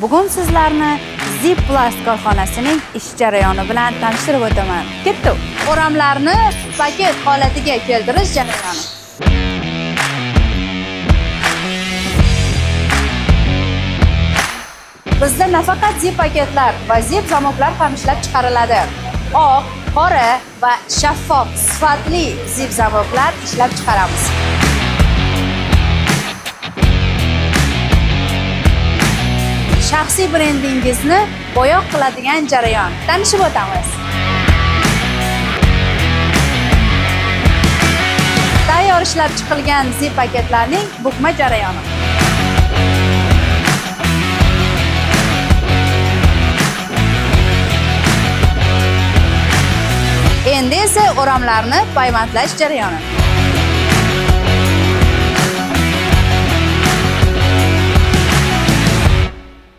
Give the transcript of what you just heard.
Bugun sizlarni Zipplast korxonasining ish jarayoni bilan tanishtirib o'taman. Ketdi. O'ramlarni paket holatiga keltirish jarayoni. Bizda nafaqat zip paketlar va zip zamoklar ham ishlab chiqariladi. Oq, qora va shaffof sifatli zip zamoklar ishlab chiqaramiz. Shaxsiy brendingizni bo'yoq qiladigan jarayon. Tanishib o'tamiz. Tayyor ishlab chiqilgan zip paketlarning bukma jarayoni. Endi esa o'ramlarni paymantlash jarayoni.